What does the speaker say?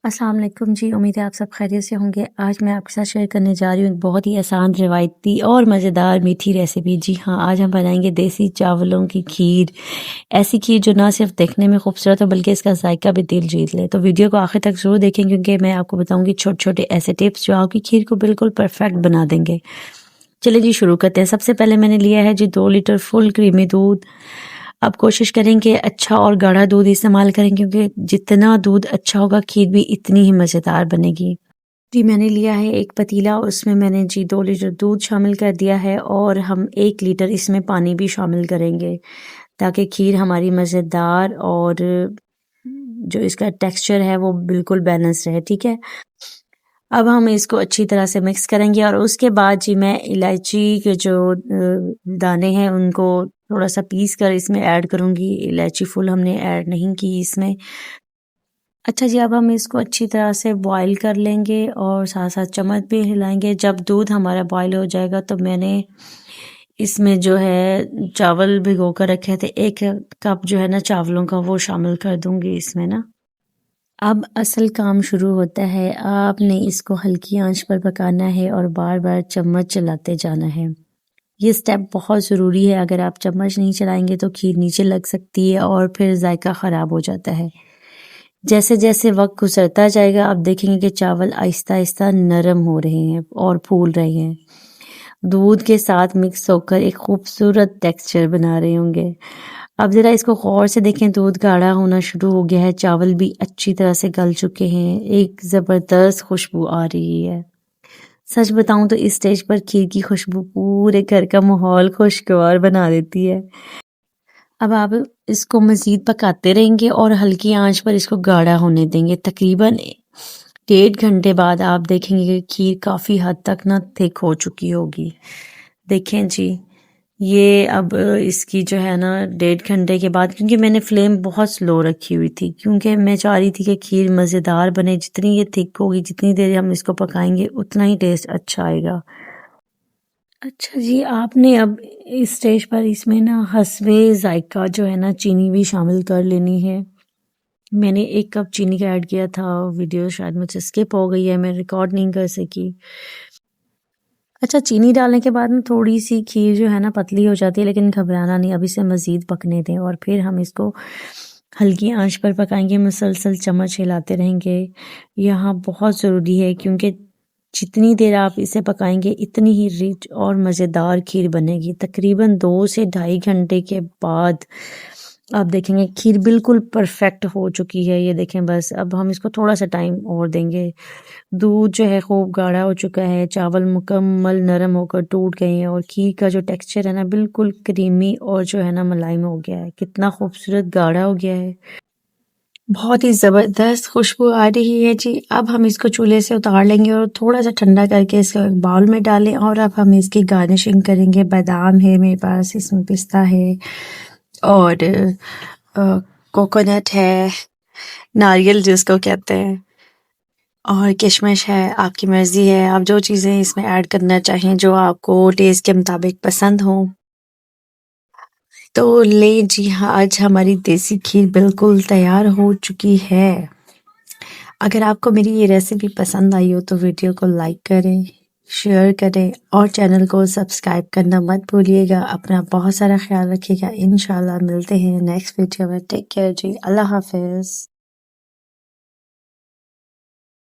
अस्सलाम वालेकुम जी। उम्मीद है आप सब खैरियत से होंगे। आज मैं आपके साथ शेयर करने जा रही हूँ एक बहुत ही आसान, रिवायती और मज़ेदार मीठी रेसिपी। जी हाँ, आज हम बनाएंगे देसी चावलों की खीर। ऐसी खीर जो ना सिर्फ देखने में खूबसूरत हो बल्कि इसका जायका भी दिल जीत ले। तो वीडियो को आखिर तक ज़रूर देखें क्योंकि मैं आपको बताऊंगी छोटे छोटे ऐसे टिप्स जो आपकी खीर को बिल्कुल परफेक्ट बना देंगे। चलिए जी शुरू करते हैं। सबसे पहले मैंने लिया है जी 2 लीटर फुल क्रीमी दूध। अब कोशिश करें कि अच्छा और गाढ़ा दूध इस्तेमाल करें क्योंकि जितना दूध अच्छा होगा खीर भी इतनी ही मज़ेदार बनेगी। जी मैंने लिया है एक पतीला, उसमें मैंने जी 2 लीटर दूध शामिल कर दिया है और हम 1 लीटर इसमें पानी भी शामिल करेंगे ताकि खीर हमारी मज़ेदार और जो इसका टेक्सचर है वो बिल्कुल बैलेंस रहे। ठीक है, अब हम इसको अच्छी तरह से मिक्स करेंगे और उसके बाद जी मैं इलायची के जो दाने हैं उनको थोड़ा सा पीस कर इसमें ऐड करूँगी। इलायची फुल हमने ऐड नहीं की इसमें। अच्छा जी, अब हम इसको अच्छी तरह से बॉईल कर लेंगे और साथ साथ चम्मच भी हिलाएंगे। जब दूध हमारा बॉईल हो जाएगा तो मैंने इसमें जो है चावल भिगो कर रखे थे, 1 कप जो है ना चावलों का वो शामिल कर दूंगी इसमें ना। अब असल काम शुरू होता है। आपने इसको हल्की आंच पर पकाना है और बार बार चम्मच चलाते जाना है। ये स्टेप बहुत ज़रूरी है। अगर आप चम्मच नहीं चलाएंगे तो खीर नीचे लग सकती है और फिर जायका ख़राब हो जाता है। जैसे जैसे वक्त गुजरता जाएगा आप देखेंगे कि चावल आहिस्ता आहिस्ता नरम हो रहे हैं और फूल रहे हैं। दूध के साथ मिक्स होकर एक खूबसूरत टेक्सचर बना रहे होंगे। अब ज़रा इसको गौर से देखें, दूध गाढ़ा होना शुरू हो गया है, चावल भी अच्छी तरह से गल चुके हैं, एक ज़बरदस्त खुशबू आ रही है। सच बताऊं तो इस स्टेज पर खीर की खुशबू पूरे घर का माहौल खुशगवार बना देती है। अब आप इसको मज़ीद पकाते रहेंगे और हल्की आंच पर इसको गाढ़ा होने देंगे। तकरीबन 1.5 घंटे बाद आप देखेंगे कि खीर काफ़ी हद तक ना थिक हो चुकी होगी। देखें जी, ये अब इसकी जो है ना 1.5 घंटे के बाद, क्योंकि मैंने फ्लेम बहुत स्लो रखी हुई थी क्योंकि मैं चाह रही थी कि खीर मज़ेदार बने। जितनी ये थिक होगी, जितनी देर हम इसको पकाएंगे उतना ही टेस्ट अच्छा आएगा। अच्छा जी, आपने अब इस स्टेज पर इसमें ना हस्बे जायका जो है ना चीनी भी शामिल कर लेनी है। मैंने 1 कप चीनी का ऐड किया था, वीडियो शायद मुझसे स्किप हो गई है, मैं रिकॉर्ड नहीं कर सकी। अच्छा, चीनी डालने के बाद में थोड़ी सी खीर जो है ना पतली हो जाती है, लेकिन घबराना नहीं, अब इसे मज़ीद पकने दें और फिर हम इसको हल्की आंच पर पकाएंगे, मुसलसल चम्मच हिलाते रहेंगे। यहाँ बहुत ज़रूरी है क्योंकि जितनी देर आप इसे पकाएंगे इतनी ही रिच और मज़ेदार खीर बनेगी। तकरीबन 2 से ढाई घंटे के बाद आप देखेंगे खीर बिल्कुल परफेक्ट हो चुकी है। ये देखें, बस अब हम इसको थोड़ा सा टाइम और देंगे। दूध जो है खूब गाढ़ा हो चुका है, चावल मुकम्मल नरम होकर टूट गए हैं और खीर का जो टेक्सचर है ना बिल्कुल क्रीमी और जो है ना मुलायम हो गया है। कितना खूबसूरत गाढ़ा हो गया है, बहुत ही ज़बरदस्त खुशबू आ रही है जी। अब हम इसको चूल्हे से उतार लेंगे और थोड़ा सा ठंडा करके इसको एक बाउल में डालें और अब हम इसकी गार्निशिंग करेंगे। बादाम है मेरे पास, इसमें पिस्ता है और कोकोनट है, नारियल जिसको कहते हैं, और किशमिश है। आपकी मर्ज़ी है, आप जो चीज़ें इसमें ऐड करना चाहें जो आपको टेस्ट के मुताबिक पसंद हो। तो ले जी हाँ, आज हमारी देसी खीर बिल्कुल तैयार हो चुकी है। अगर आपको मेरी ये रेसिपी पसंद आई हो तो वीडियो को लाइक करें, शेयर करें और चैनल को सब्सक्राइब करना मत भूलिएगा। अपना बहुत सारा ख्याल रखिएगा। इंशाल्लाह मिलते हैं नेक्स्ट वीडियो में। टेक केयर जी, अल्लाह हाफिज़।